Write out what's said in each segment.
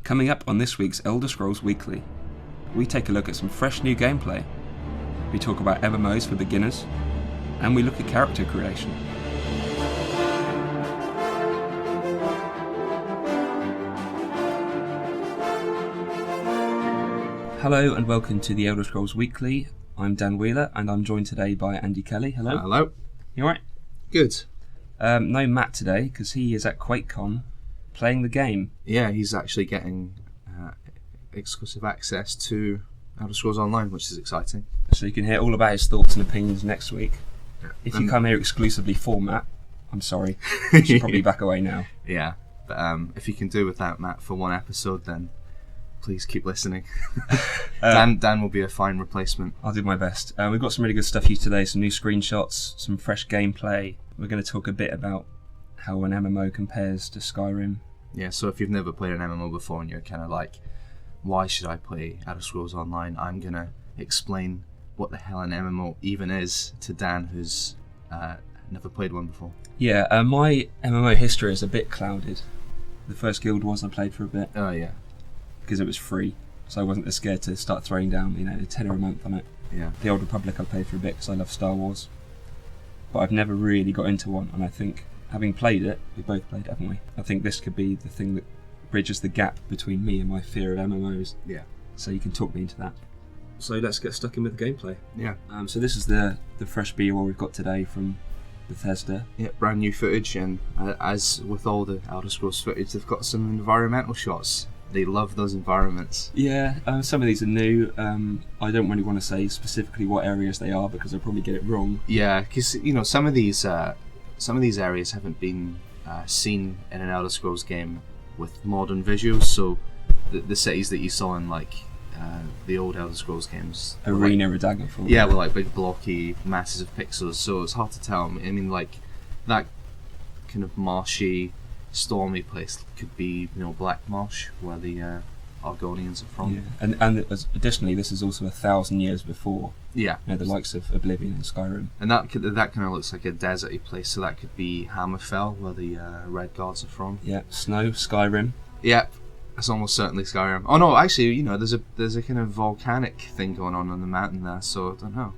Coming up on this week's Elder Scrolls Weekly, we take a look at some fresh new gameplay. We talk about MMOs for beginners, and we look at character creation. Hello and welcome to the Elder Scrolls Weekly. I'm Dan Wheeler and I'm joined today by Andy Kelly. Hello. Hello. You alright? Good. No Matt today because he is at QuakeCon playing the game. Yeah, he's actually getting exclusive access to Elder Scrolls Online, which is exciting. So you can hear all about his thoughts and opinions next week. Yeah. If you come here exclusively for Matt, I'm sorry. You should probably back away now. Yeah, but if you can do without Matt for one episode, then please keep listening. Dan will be a fine replacement. I'll do my best. We've got some really good stuff for you today, some new screenshots, some fresh gameplay. We're going to talk a bit about how an MMO compares to Skyrim. Yeah, so if you've never played an MMO before and you're kind of like, why should I play Elder Scrolls Online? I'm going to explain what the hell an MMO even is to Dan, who's never played one before. Yeah, my MMO history is a bit clouded. The first Guild Wars I played for a bit. Oh, yeah. Because it was free, so I wasn't as scared to start throwing down, a tenner a month on it. Yeah. The Old Republic I played for a bit because I love Star Wars. But I've never really got into one, and I think, having played it, we both played it, haven't we? I think this could be the thing that bridges the gap between me and my fear of MMOs. Yeah. So you can talk me into that. So let's get stuck in with the gameplay. Yeah. So this is the fresh B-roll we've got today from Bethesda. Yeah, brand new footage, and as with all the Elder Scrolls footage, they've got some environmental shots. They love those environments. Yeah, some of these are new. I don't really want to say specifically what areas they are because I'll probably get it wrong. Yeah, because some of these areas haven't been seen in an Elder Scrolls game with modern visuals. So the cities that you saw in the old Elder Scrolls games, Arena or Daggerfall. Yeah, were like big blocky masses of pixels. So it's hard to tell. I mean, like that kind of marshy, stormy place could be Black Marsh, where the Argonians are from. Yeah, and additionally, this is also 1,000 years before. Yeah, the likes of Oblivion and Skyrim. And that kind of looks like a deserty place, so that could be Hammerfell, where the Red Guards are from. Yeah, snow, Skyrim. Yeah, that's almost certainly Skyrim. Oh no, actually, there's a kind of volcanic thing going on the mountain there, so I don't know.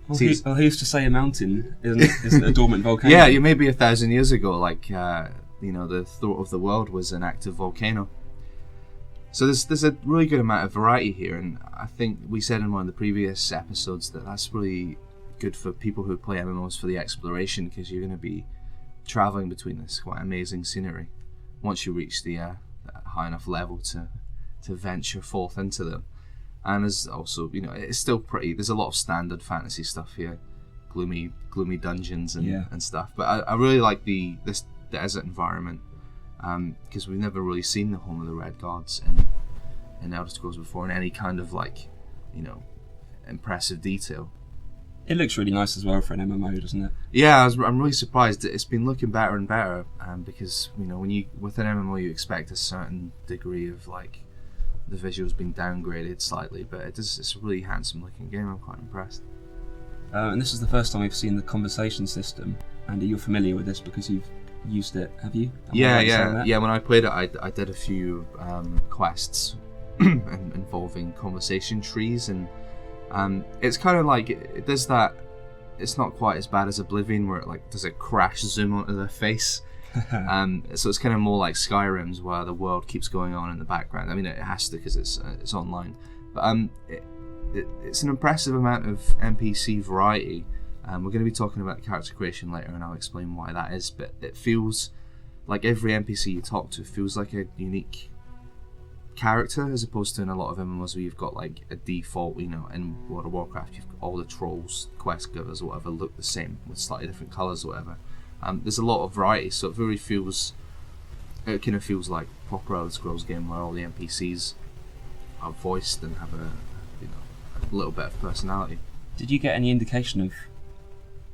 Well, who's to say a mountain isn't a dormant volcano? Yeah, maybe 1,000 years ago, the throat of the world was an active volcano. So there's a really good amount of variety here, and I think we said in one of the previous episodes that that's really good for people who play MMOs for the exploration, because you're going to be travelling between this quite amazing scenery once you reach the high enough level to venture forth into them. And there's also, it's still pretty, there's a lot of standard fantasy stuff here, gloomy dungeons and stuff, but I really like this desert environment, because we've never really seen the home of the Red Guards in Elder Scrolls before in any kind of impressive detail. It looks really nice as well for an MMO, doesn't it? Yeah, I'm really surprised. It's been looking better and better, because when with an MMO you expect a certain degree of the visuals being downgraded slightly, but it's a really handsome looking game. I'm quite impressed. And this is the first time we've seen the conversation system. Andy, you're familiar with this because you've used it, have you? Yeah. When I played it, I did a few quests involving conversation trees, and it's kind of like it does that. It's not quite as bad as Oblivion, where does it crash zoom onto their face. So it's kind of more like Skyrim's, where the world keeps going on in the background. I mean, it has to because it's online, but it's an impressive amount of NPC variety. We're going to be talking about character creation later, and I'll explain why that is. But it feels like every NPC you talk to feels like a unique character, as opposed to in a lot of MMOs where you've got a default. In World of Warcraft, you've got all the trolls, quest givers, or whatever look the same with slightly different colours, or whatever. There's a lot of variety, so it kind of feels like a proper Elder Scrolls game where all the NPCs are voiced and have a little bit of personality. Did you get any indication of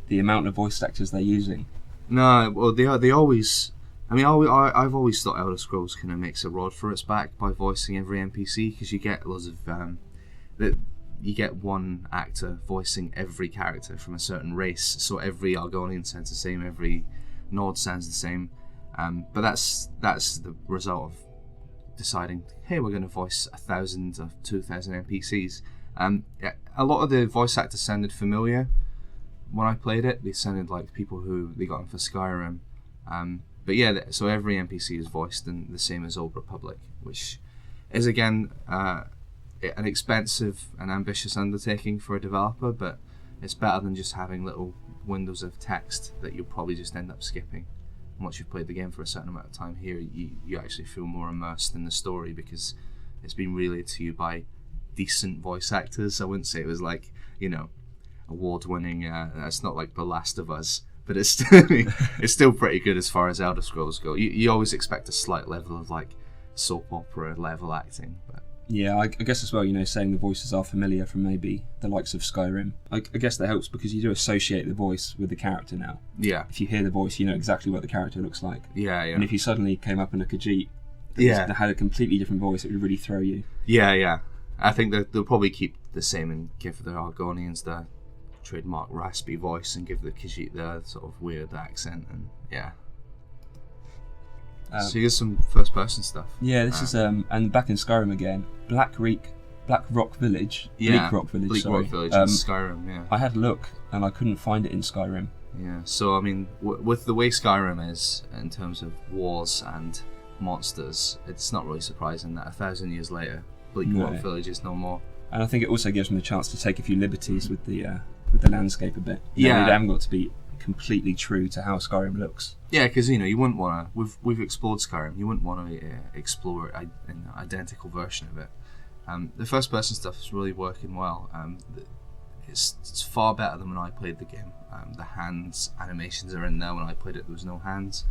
the amount of voice actors they're using? No, well they always. I mean, I've always thought Elder Scrolls kind of makes a rod for its back by voicing every NPC, because you get loads of you get one actor voicing every character from a certain race, so every Argonian sounds the same, every Nord sounds the same, but that's the result of deciding, hey, we're going to voice 1,000 or 2,000 NPCs. A lot of the voice actors sounded familiar when I played it. They sounded like people who they got in for Skyrim. But yeah, so every NPC is voiced in the same as Old Republic, which is again an expensive and ambitious undertaking for a developer, but it's better than just having little windows of text that you'll probably just end up skipping. Once you've played the game for a certain amount of time, here you actually feel more immersed in the story because it's been relayed to you by decent voice actors. I wouldn't say it was like, award-winning. It's not like The Last of Us, but it's it's still pretty good as far as Elder Scrolls go. You always expect a slight level of like soap opera level acting, but yeah, I guess as well, saying the voices are familiar from maybe the likes of Skyrim. I guess that helps because you do associate the voice with the character now. Yeah. If you hear the voice, you know exactly what the character looks like. Yeah. And if you suddenly came up in a Khajiit that had a completely different voice, it would really throw you. Yeah. I think that they'll probably keep the same and give the Argonians the trademark raspy voice and give the Khajiit the sort of weird accent, and yeah. So here's some first-person stuff. Yeah, this is and back in Skyrim again, Black Rock Village. Yeah, Bleak Rock Village in Skyrim. Yeah, I had a look and I couldn't find it in Skyrim. Yeah, so I mean, with the way Skyrim is in terms of wars and monsters, it's not really surprising that 1,000 years later, Bleak Rock Village is no more. And I think it also gives them a chance to take a few liberties with the landscape a bit. They haven't got to be completely true to how Skyrim looks. Yeah, because you wouldn't want to. We've explored Skyrim. You wouldn't want to explore an identical version of it. The first-person stuff is really working well. It's far better than when I played the game. The hands animations are in there. When I played it, there was no hands.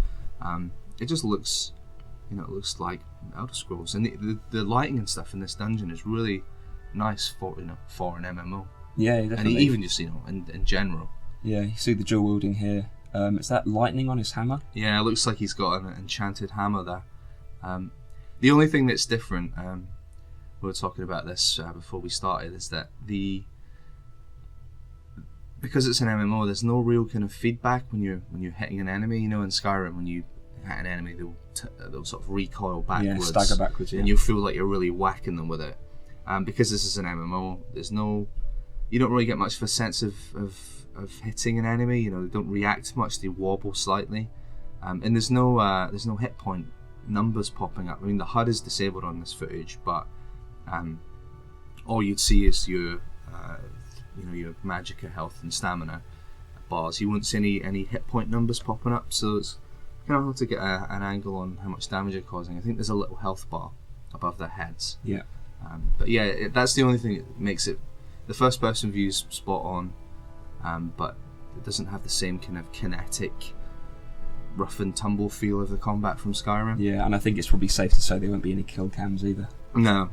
It just looks, it looks like Elder Scrolls, and the lighting and stuff in this dungeon is really nice for an MMO. Yeah, definitely. And even just in general. Yeah, you see the dual wielding here. Is that lightning on his hammer? Yeah, it looks like he's got an enchanted hammer there. The only thing that's different, we were talking about this before we started, is that because it's an MMO, there's no real kind of feedback when you're hitting an enemy. In Skyrim, when you hit an enemy, they'll sort of recoil backwards. Yeah, stagger backwards. Yeah. And you feel like you're really whacking them with it. Because this is an MMO, you don't really get much of a sense of hitting an enemy. They don't react much. They wobble slightly, and there's no hit point numbers popping up. I mean, the HUD is disabled on this footage, but all you'd see is your magicka health and stamina bars. You wouldn't see any hit point numbers popping up, so it's kind of hard to get an angle on how much damage you're causing. I think there's a little health bar above their heads. Yeah. But yeah, that's the only thing that makes it. The first person view's spot on, but it doesn't have the same kind of kinetic, rough and tumble feel of the combat from Skyrim. Yeah, and I think it's probably safe to say there won't be any kill cams either. No.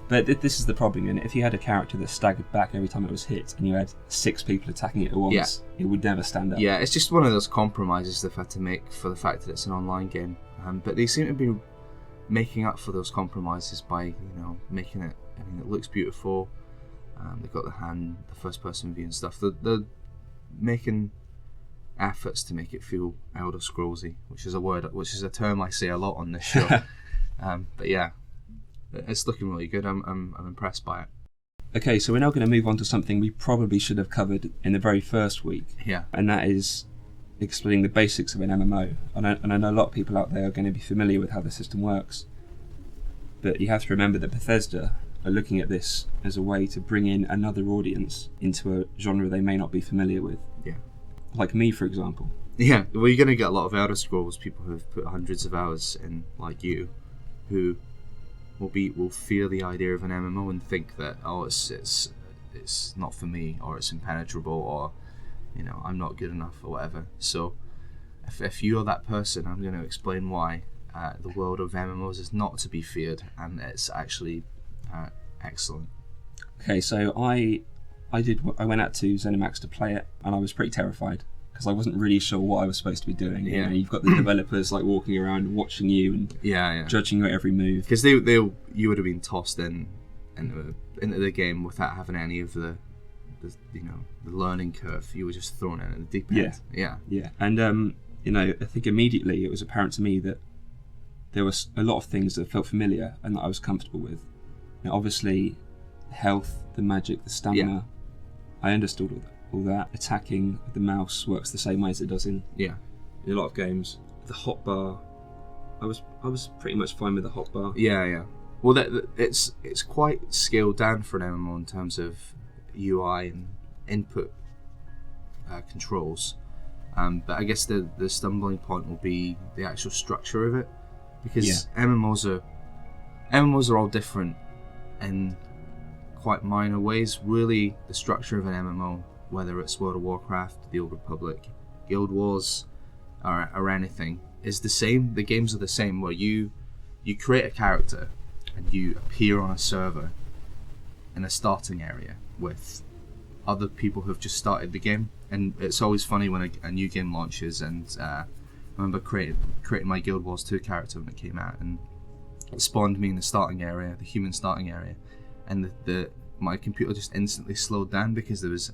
But this is the problem, and if you had a character that staggered back every time it was hit, and you had 6 people attacking it at once, it would never stand up. Yeah, it's just one of those compromises they've had to make for the fact that it's an online game. But they seem to be making up for those compromises by, making it. I mean, it looks beautiful. They've got the first-person view and stuff. They're making efforts to make it feel Elder Scrollsy, which is a term I say a lot on this show. But yeah, it's looking really good. I'm impressed by it. Okay, so we're now going to move on to something we probably should have covered in the very first week. Yeah. And that is explaining the basics of an MMO. And I know a lot of people out there are going to be familiar with how the system works. But you have to remember that Bethesda are looking at this as a way to bring in another audience into a genre they may not be familiar with. Yeah. Like me, for example. Yeah, well, you're going to get a lot of Elder Scrolls people who have put hundreds of hours in, like you, who will fear the idea of an MMO and think that, it's not for me, or it's impenetrable, or I'm not good enough, or whatever. So if you're that person, I'm going to explain why the world of MMOs is not to be feared, and it's actually excellent. Okay, so I went out to ZeniMax to play it, and I was pretty terrified because I wasn't really sure what I was supposed to be doing. Yeah. You've got the developers like walking around watching you and judging your every move. Because you would have been tossed into the game without having any of the learning curve. You were just thrown in at the deep end. Yeah. And I think immediately it was apparent to me that there was a lot of things that felt familiar and that I was comfortable with. Now, obviously, health, the magic, the stamina, I understood all that. Attacking with the mouse works the same way as it does in a lot of games. The hotbar, I was pretty much fine with the hotbar. Yeah. Well, it's quite scaled down for an MMO in terms of UI and input controls. But I guess the stumbling point will be the actual structure of it, because MMOs are all different in quite minor ways. Really, the structure of an MMO, whether it's World of Warcraft, the Old Republic, Guild Wars, or anything, is the same. The games are the same, where you create a character and you appear on a server in a starting area with other people who've just started the game. And it's always funny when a new game launches, and I remember creating my Guild Wars 2 character when it came out, and it spawned me in the starting area, the human starting area, and my computer just instantly slowed down because there was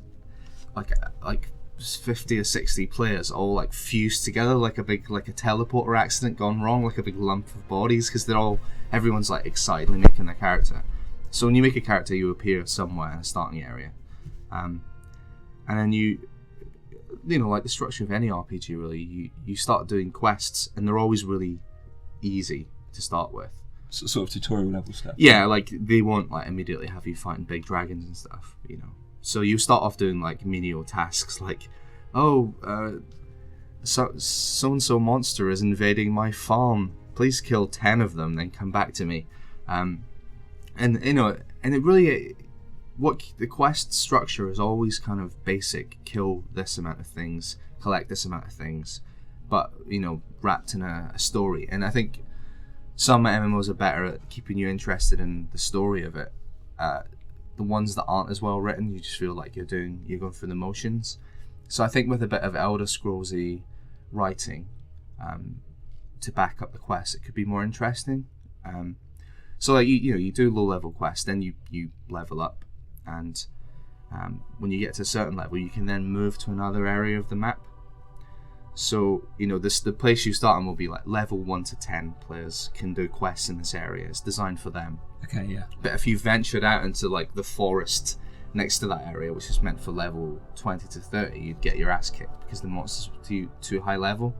like 50 or 60 players all like fused together like a teleporter accident gone wrong, like a big lump of bodies, because everyone's like excitedly making their character. So when you make a character, you appear somewhere in a starting area, and then you know, like the structure of any RPG really, you start doing quests, and they're always really easy to start with. Sort of tutorial level stuff. Yeah, like they won't like immediately have you fighting big dragons and stuff, you know. So you start off doing like menial tasks, like, so and so monster is invading my farm. Please kill 10 of them, then come back to me. And you know, and it really, what the quest structure is always kind of basic: kill this amount of things, collect this amount of things, but you know, wrapped in a story. And I think some MMOs are better at keeping you interested in the story of it. The ones that aren't as well written, you just feel like you're going through the motions. So I think with a bit of Elder Scrollsy writing to back up the quest, it could be more interesting. So like you do low level quests, then you level up, and when you get to a certain level, you can then move to another area of the map. So you know, the place you start on will be like level 1 to 10 players can do quests in this area. It's designed for them. Okay, yeah. But if you ventured out into like the forest next to that area, which is meant for level 20 to 30, you'd get your ass kicked because the monsters were too high level.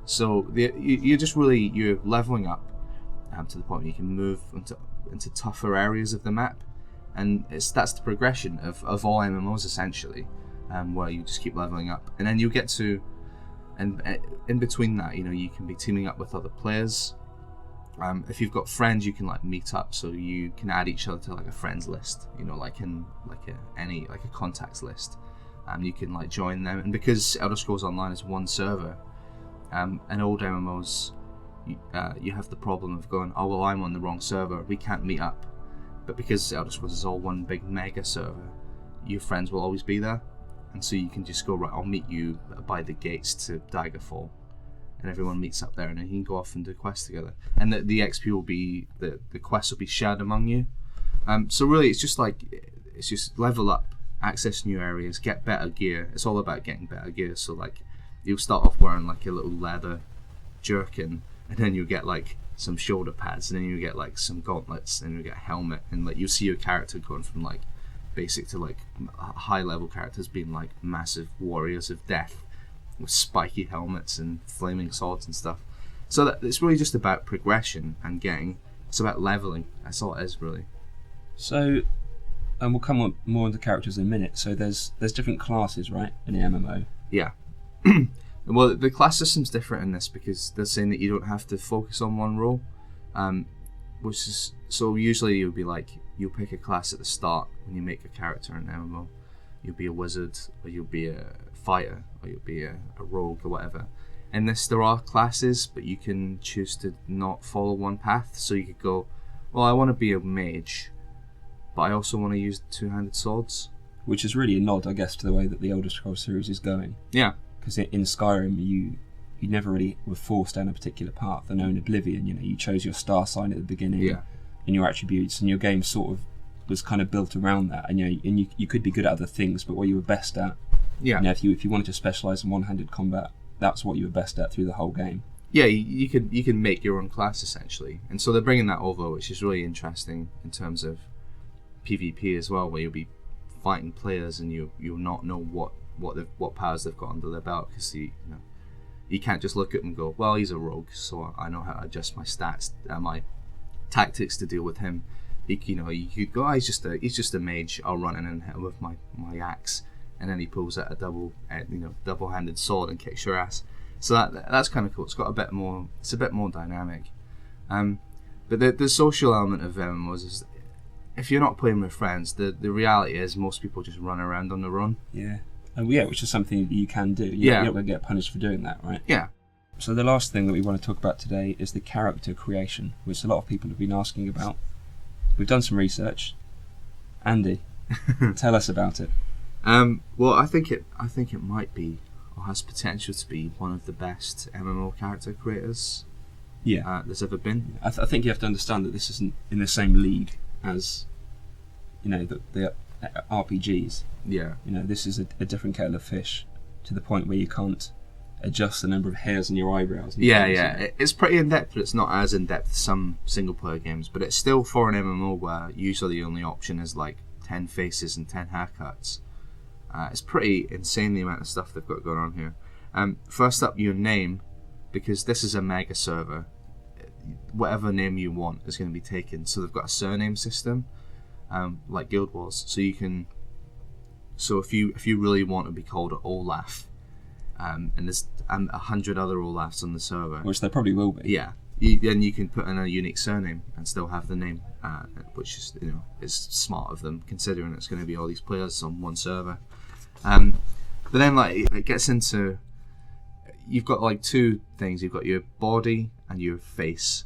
So you're leveling up to the point where you can move into tougher areas of the map, and that's the progression of all MMOs essentially, where you just keep leveling up, and then you get to. And in between that, you know, you can be teaming up with other players. If you've got friends, you can like meet up, so you can add each other to like a friends list. You know, like a contacts list. You can like join them, and because Elder Scrolls Online is one server, in old MMOs, you have the problem of going, oh well, I'm on the wrong server, we can't meet up. But because Elder Scrolls is all one big mega server, your friends will always be there. And so you can just go, right, I'll meet you by the gates to Daggerfall, and everyone meets up there, and then you can go off and do quests together. And the XP will be, the quests will be shared among you. So really, it's just level up, access new areas, get better gear. It's all about getting better gear. So like, you'll start off wearing like a little leather jerkin, and then you'll get like some shoulder pads, and then you get like some gauntlets, and you get a helmet, and like you'll see your character going from like basic to like high level characters being like massive warriors of death with spiky helmets and flaming swords and stuff. So that it's really just about progression and it's about leveling. That's all it is really. So, and we'll come on more into characters in a minute. So there's different classes, right, in the MMO? Yeah. Well, the class system's different in this because they're saying that you don't have to focus on one role, which is, so usually you'll be like, you'll pick a class at the start when you make a character in an MMO. You'll be a wizard, or you'll be a fighter, or you'll be a rogue, or whatever. In this, there are classes, but you can choose to not follow one path. So you could go, well, I want to be a mage, but I also want to use two-handed swords. Which is really a nod, I guess, to the way that the Elder Scrolls series is going. Yeah. Because in Skyrim, you never really were forced down a particular path. And in Oblivion, you know, you chose your star sign at the beginning. Yeah. And your attributes, and your game sort of was kind of built around that, and you could be good at other things, but what you were best at, yeah. You know, if you wanted to specialise in one-handed combat, that's what you were best at through the whole game. yeah, you can make your own class essentially, and so they're bringing that over, which is really interesting in terms of PvP as well, where you'll be fighting players and you'll not know what powers they've got under their belt, because you can't just look at them and go, well, he's a rogue, so I know how to adjust my stats, my tactics to deal with him. You could go, oh, he's just a mage. I'll run in and hit him with my axe, and then he pulls out a double-handed sword and kicks your ass. So that's kind of cool. It's a bit more dynamic. But the social element of MMOs is, if you're not playing with friends, the reality is most people just run around on their own. Yeah. Which is something that you can do. You're not going to get punished for doing that, right? Yeah. So the last thing that we want to talk about today is the character creation, which a lot of people have been asking about. We've done some research. Andy, tell us about it. Well, I think it might be, or has potential to be, one of the best MMO character creators there's ever been. I think you have to understand that this isn't in the same league as, the RPGs. Yeah. This is a different kettle of fish, to the point where you can't adjust the number of hairs on your eyebrows. It's pretty in depth, but it's not as in depth as some single player games. But it's still, for an MMO where usually the only option is like 10 faces and 10 haircuts. It's pretty insane the amount of stuff they've got going on here. First up, your name, because this is a mega server. Whatever name you want is going to be taken. So they've got a surname system, like Guild Wars. So you can. So if you really want to be called Olaf, and there's 100 other Olafs on the server, which there probably will be. Yeah, then you can put in a unique surname and still have the name, which is is smart of them, considering it's going to be all these players on one server. But then it gets into, you've got like two things. You've got your body and your face,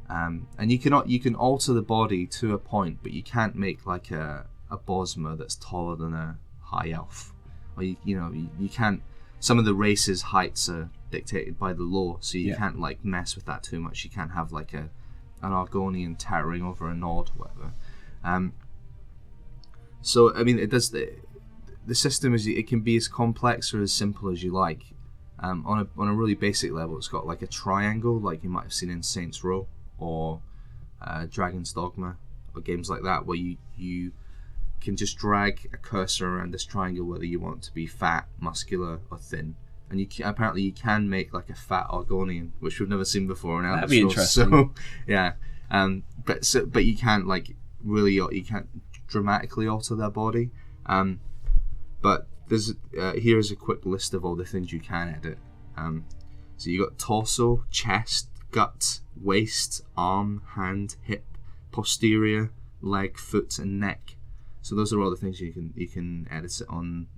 and you can alter the body to a point, but you can't make like a Bosmer that's taller than a high elf, or you can't. Some of the races' heights are dictated by the law, so you can't like mess with that too much. You can't have like an Argonian towering over a Nord or whatever. So I mean, it does the system is, it can be as complex or as simple as you like. On a really basic level, it's got like a triangle, like you might have seen in Saints Row or Dragon's Dogma or games like that, where you can just drag a cursor around this triangle, whether you want to be fat, muscular, or thin. And apparently you can make like a fat Argonian, which we've never seen before in Elder Scrolls. That'd be interesting. So, yeah, but you can't you can't dramatically alter their body. But there's here's a quick list of all the things you can edit. So you got torso, chest, gut, waist, arm, hand, hip, posterior, leg, foot, and neck. So those are all the things you can edit it on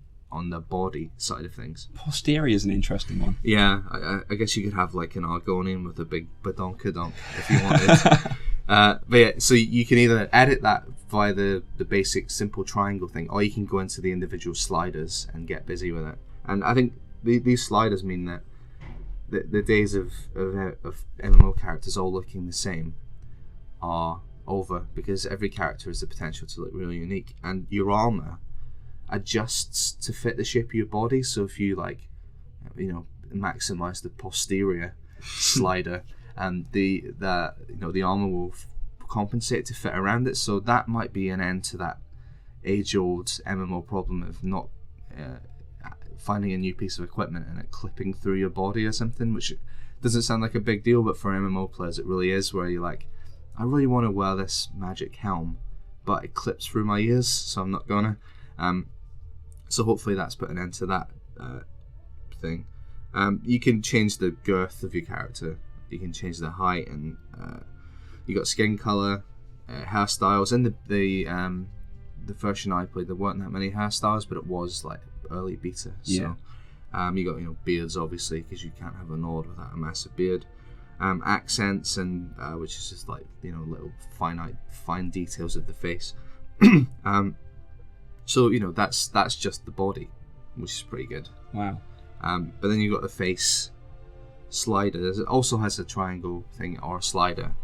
the body side of things. Posterior is an interesting one. Yeah, I guess you could have like an Argonian with a big badonkadonk if you wanted. But yeah, so you can either edit that via the basic simple triangle thing, or you can go into the individual sliders and get busy with it. And I think these sliders mean that the days of MMO characters all looking the same are over, because every character has the potential to look really unique, and your armor adjusts to fit the shape of your body. So if you maximize the posterior slider, and the armor will compensate to fit around it. So that might be an end to that age-old MMO problem of not finding a new piece of equipment and it clipping through your body or something, which doesn't sound like a big deal, but for MMO players it really is, where you're like, I really want to wear this magic helm, but it clips through my ears, so I'm not gonna. So hopefully that's put an end to that thing. You can change the girth of your character. You can change the height, and you got skin color, hairstyles. In the version I played, there weren't that many hairstyles, but it was like early beta. So you got beards, obviously, because you can't have a Nord without a massive beard. Accents, and which is just like little fine details of the face. So that's just the body, which is pretty good. Wow. But then you've got the face slider. It also has a triangle thing or a slider,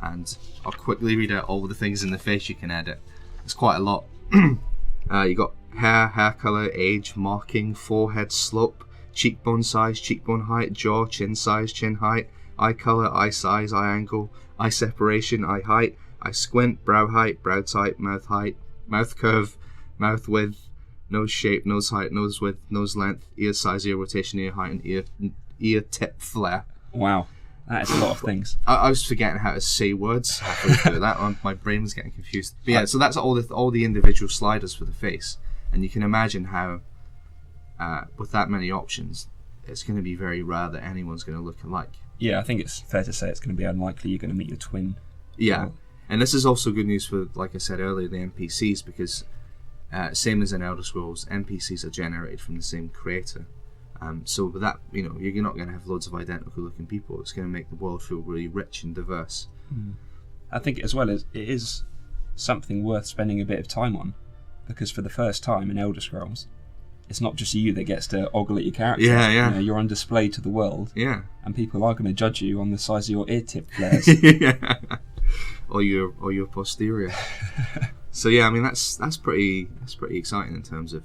and I'll quickly read out all the things in the face you can edit. It's quite a lot. You got hair color, age, marking, forehead slope, cheekbone size, cheekbone height, jaw, chin size, chin height, eye color, eye size, eye angle, eye separation, eye height, eye squint, brow height, brow type, mouth curve, mouth width, nose shape, nose height, nose width, nose length, ear size, ear rotation, ear height, and ear tip flare. Wow, that is a lot of things. I was forgetting how to say words halfway through that. My brain was getting confused. But yeah, so that's all the individual sliders for the face, and you can imagine how with that many options, it's going to be very rare that anyone's going to look alike. Yeah, I think it's fair to say it's going to be unlikely you're going to meet your twin. Yeah, and this is also good news for, like I said earlier, the NPCs, because same as in Elder Scrolls, NPCs are generated from the same creator. So with that, you're not going to have loads of identical looking people. It's going to make the world feel really rich and diverse. I think as well as it is something worth spending a bit of time on, because for the first time in Elder Scrolls, it's not just you that gets to ogle at your character. Yeah. You're on display to the world. Yeah. And people are going to judge you on the size of your ear tip flares. Yeah. Or your posterior. So yeah, I mean that's pretty exciting in terms of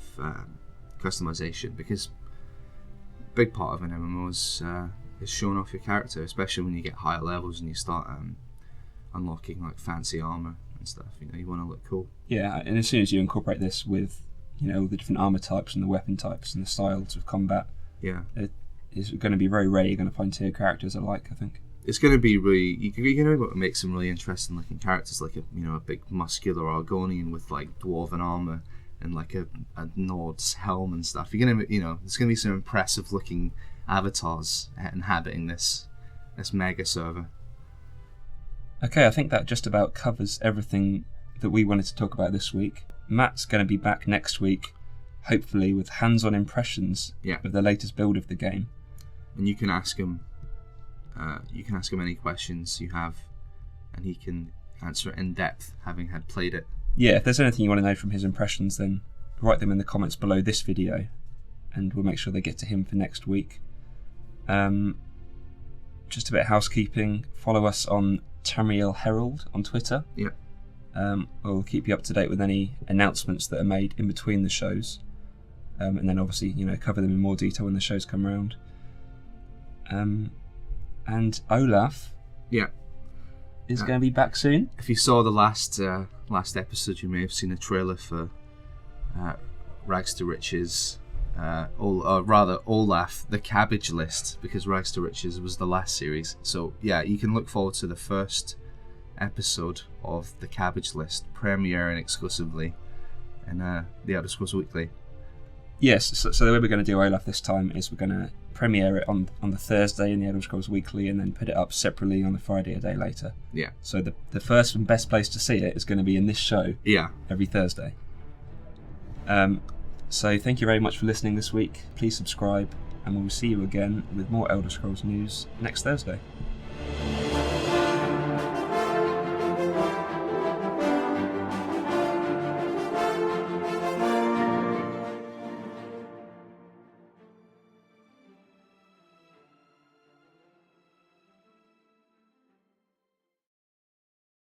customization, because a big part of an MMO is showing off your character, especially when you get higher levels and you start unlocking like fancy armor and stuff. You want to look cool. Yeah, and as soon as you incorporate this with all the different armor types and the weapon types and the styles of combat, it's going to be very rare you're going to find two characters alike, I think. It's going to be really, you're going to make some really interesting looking characters, like a big muscular Argonian with like dwarven armor and like a Nord's helm and stuff. You're going to, there's going to be some impressive looking avatars inhabiting this mega server. Okay, I think that just about covers everything that we wanted to talk about this week. Matt's going to be back next week, hopefully with hands-on impressions of the latest build of the game. And you can ask him any questions you have, and he can answer it in depth, having had played it. Yeah, if there's anything you want to know from his impressions, then write them in the comments below this video, and we'll make sure they get to him for next week. Just a bit of housekeeping. Follow us on Tamriel Herald on Twitter. Yeah. We'll keep you up to date with any announcements that are made in between the shows, and then obviously cover them in more detail when the shows come around. And Olaf is going to be back soon. If you saw the last episode, you may have seen a trailer for Rags to Riches, Olaf, the Cabbage List, because Rags to Riches was the last series. So yeah, you can look forward to the first episode of the Cabbage List premiering exclusively in the Elder Scrolls Weekly. Yes, so the way we're going to do Olaf this time is we're going to premiere it on the Thursday in the Elder Scrolls Weekly, and then put it up separately on the Friday a day later. Yeah. So the first and best place to see it is going to be in this show. Yeah. Every Thursday. So thank you very much for listening this week. Please subscribe, and we'll see you again with more Elder Scrolls news next Thursday.